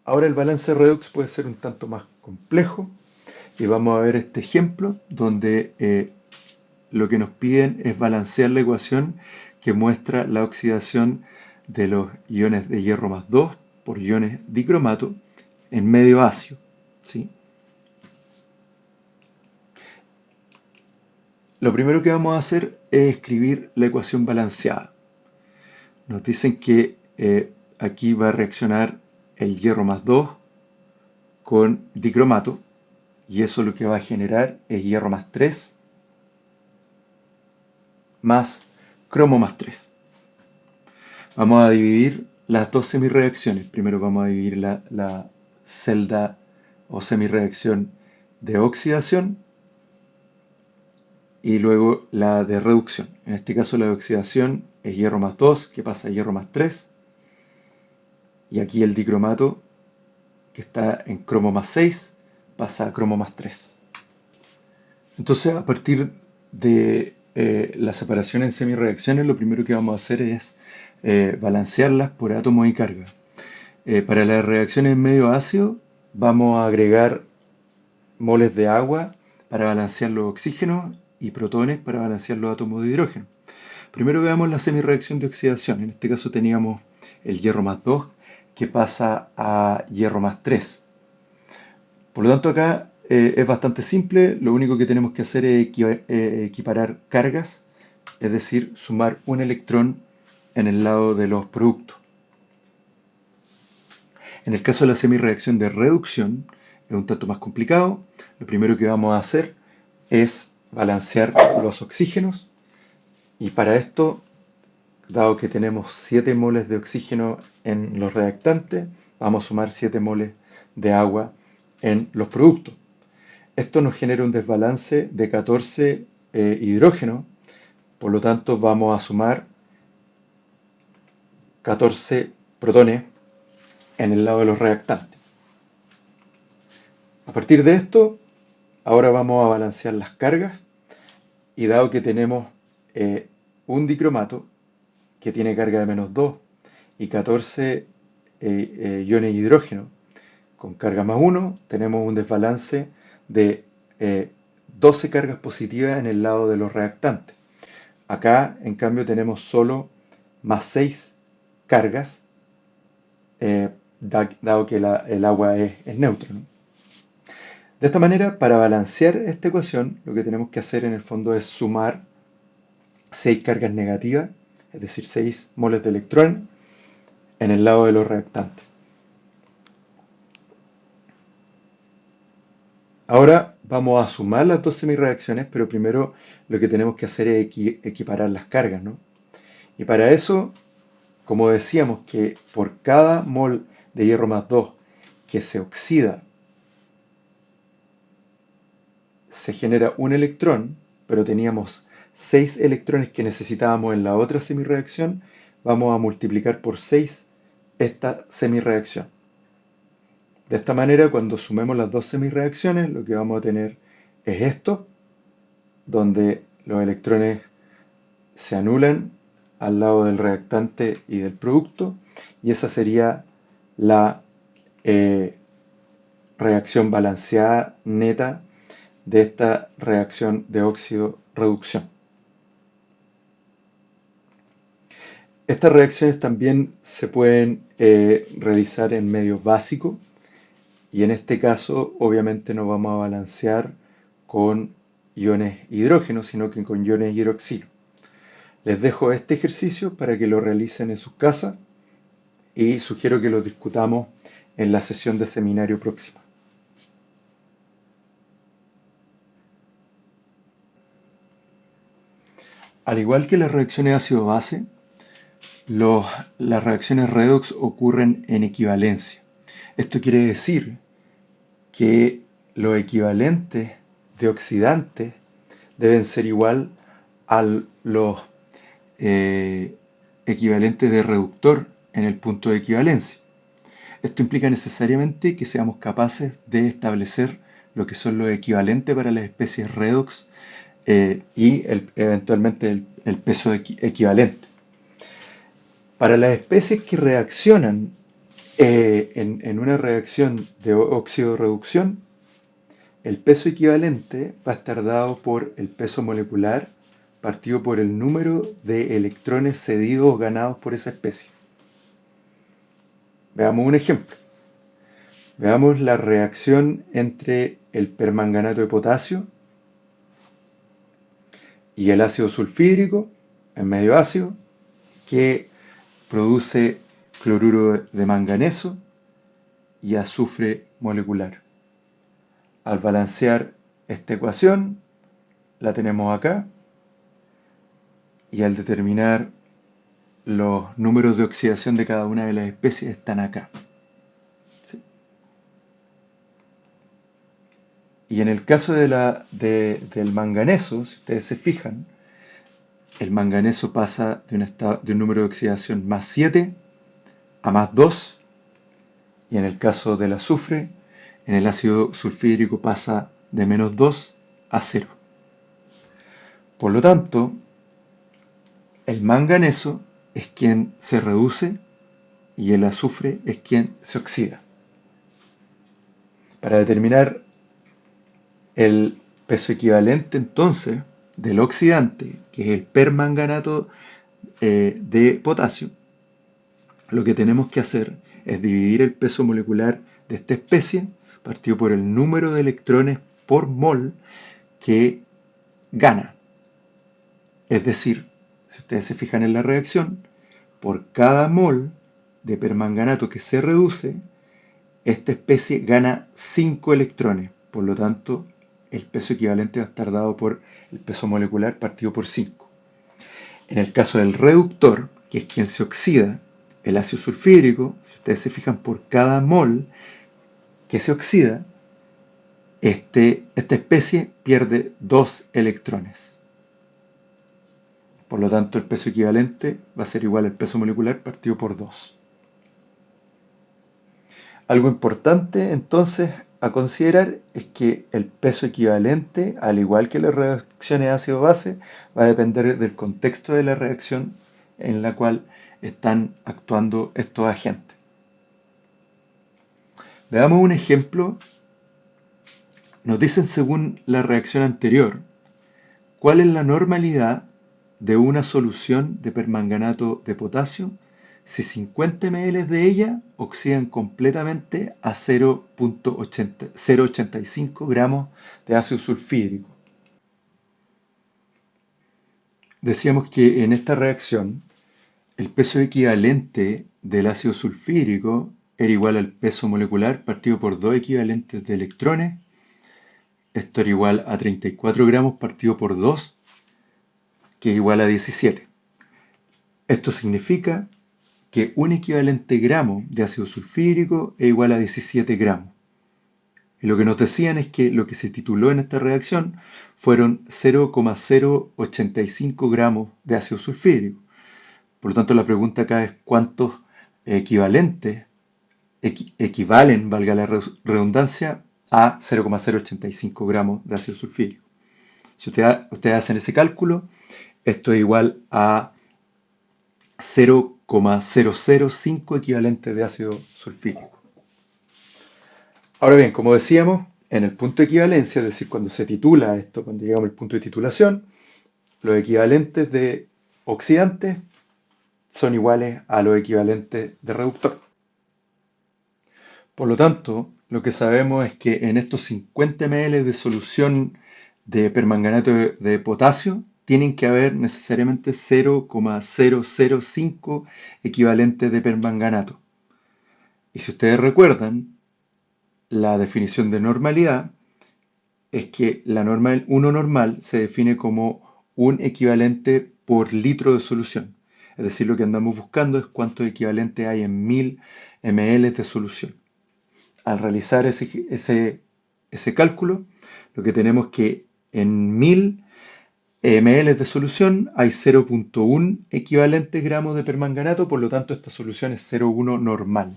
Ahora el balance redox puede ser un tanto más complejo y vamos a ver este ejemplo donde lo que nos piden es balancear la ecuación que muestra la oxidación de los iones de hierro más 2 por iones dicromato en medio ácido, ¿sí? Lo primero que vamos a hacer es escribir la ecuación balanceada. Nos dicen que aquí va a reaccionar el hierro más 2 con dicromato y eso lo que va a generar es hierro más 3 más cromo más 3. Vamos a dividir las dos semirreacciones. Primero vamos a dividir la celda o semirreacción de oxidación y luego la de reducción. En este caso la de oxidación es hierro más 2 que pasa a hierro más 3 y aquí el dicromato que está en cromo más 6 pasa a cromo más 3. Entonces a partir de la separación en semirreacciones lo primero que vamos a hacer es balancearlas por átomos y carga. Para las reacciones en medio ácido vamos a agregar moles de agua para balancear los oxígenos y protones para balancear los átomos de hidrógeno. Primero veamos la semirreacción de oxidación. En este caso teníamos el hierro más 2 que pasa a hierro más 3. Por lo tanto acá es bastante simple. Lo único que tenemos que hacer es equiparar cargas, es decir, sumar un electrón en el lado de los productos. En el caso de la semirreacción de reducción, es un tanto más complicado. Lo primero que vamos a hacer es balancear los oxígenos y para esto, dado que tenemos 7 moles de oxígeno en los reactantes, vamos a sumar 7 moles de agua en los productos. Esto nos genera un desbalance de 14 hidrógeno, por lo tanto vamos a sumar 14 protones en el lado de los reactantes. A partir de esto, ahora vamos a balancear las cargas y dado que tenemos un dicromato que tiene carga de menos 2 y 14 iones de hidrógeno con carga más 1, tenemos un desbalance de 12 cargas positivas en el lado de los reactantes. Acá, en cambio, tenemos solo más 6 cargas, dado que el agua es neutro, ¿no? De esta manera, para balancear esta ecuación, lo que tenemos que hacer en el fondo es sumar 6 cargas negativas, es decir, 6 moles de electrón en el lado de los reactantes. Ahora vamos a sumar las dos semirreacciones, pero primero lo que tenemos que hacer es equiparar las cargas, ¿no? Y para eso, como decíamos que por cada mol de hierro más 2 que se oxida, se genera un electrón, pero teníamos 6 electrones que necesitábamos en la otra semirreacción, vamos a multiplicar por 6 esta semirreacción. De esta manera, cuando sumemos las dos semirreacciones, lo que vamos a tener es esto, donde los electrones se anulan al lado del reactante y del producto, y esa sería la reacción balanceada neta de esta reacción de óxido-reducción. Estas reacciones también se pueden realizar en medios básicos y en este caso obviamente no vamos a balancear con iones hidrógeno, sino que con iones hidroxilo. Les dejo este ejercicio para que lo realicen en sus casas y sugiero que lo discutamos en la sesión de seminario próxima. Al igual que las reacciones ácido-base, las reacciones redox ocurren en equivalencia. Esto quiere decir que los equivalentes de oxidantes deben ser igual a los equivalentes de reductor en el punto de equivalencia. Esto implica necesariamente que seamos capaces de establecer lo que son los equivalentes para las especies redox y eventualmente el peso equivalente. Para las especies que reaccionan en una reacción de óxido-reducción, el peso equivalente va a estar dado por el peso molecular partido por el número de electrones cedidos o ganados por esa especie. Veamos un ejemplo. Veamos la reacción entre el permanganato de potasio y el ácido sulfídrico, en medio ácido, que produce cloruro de manganeso y azufre molecular. Al balancear esta ecuación, la tenemos acá, y al determinar los números de oxidación de cada una de las especies están acá. ¿Sí? Y en el caso del manganeso, si ustedes se fijan, el manganeso pasa de un número de oxidación más 7 a más 2, y en el caso del azufre, en el ácido sulfídrico pasa de menos 2 a 0. Por lo tanto, el manganeso es quien se reduce y el azufre es quien se oxida. Para determinar el peso equivalente entonces del oxidante, que es el permanganato de potasio, lo que tenemos que hacer es dividir el peso molecular de esta especie partido por el número de electrones por mol que gana. Es decir, si ustedes se fijan en la reacción, por cada mol de permanganato que se reduce, esta especie gana 5 electrones. Por lo tanto, el peso equivalente va a estar dado por el peso molecular partido por 5. En el caso del reductor, que es quien se oxida, el ácido sulfídrico, si ustedes se fijan, por cada mol que se oxida, esta especie pierde 2 electrones. Por lo tanto, el peso equivalente va a ser igual al peso molecular partido por 2. Algo importante entonces a considerar es que el peso equivalente, al igual que las reacciones ácido-base, va a depender del contexto de la reacción en la cual están actuando estos agentes. Veamos un ejemplo. Nos dicen, según la reacción anterior, cuál es la normalidad de una solución de permanganato de potasio si 50 ml de ella oxidan completamente a 0,85 gramos de ácido sulfídrico. Decíamos que en esta reacción el peso equivalente del ácido sulfídrico era igual al peso molecular partido por 2 equivalentes de electrones. Esto era igual a 34 gramos partido por 2, que es igual a 17. Esto significa que un equivalente gramo de ácido sulfídrico es igual a 17 gramos. Y lo que nos decían es que lo que se tituló en esta reacción fueron 0,085 gramos de ácido sulfídrico. Por lo tanto, la pregunta acá es cuántos equivalen, valga la redundancia, a 0,085 gramos de ácido sulfídrico. Si ustedes hacen ese cálculo, esto es igual a 0,005 equivalentes de ácido sulfídrico. Ahora bien, como decíamos, en el punto de equivalencia, es decir, cuando se titula esto, cuando llegamos al punto de titulación, los equivalentes de oxidantes son iguales a los equivalentes de reductor. Por lo tanto, lo que sabemos es que en estos 50 ml de solución de permanganato de potasio, tienen que haber necesariamente 0,005 equivalentes de permanganato. Y si ustedes recuerdan, la definición de normalidad es que uno normal se define como un equivalente por litro de solución. Es decir, lo que andamos buscando es cuántos equivalentes hay en 1000 ml de solución. Al realizar ese cálculo, lo que tenemos es que en 1000 ml de solución hay 0,1 equivalentes gramos de permanganato, por lo tanto esta solución es 0,1 normal.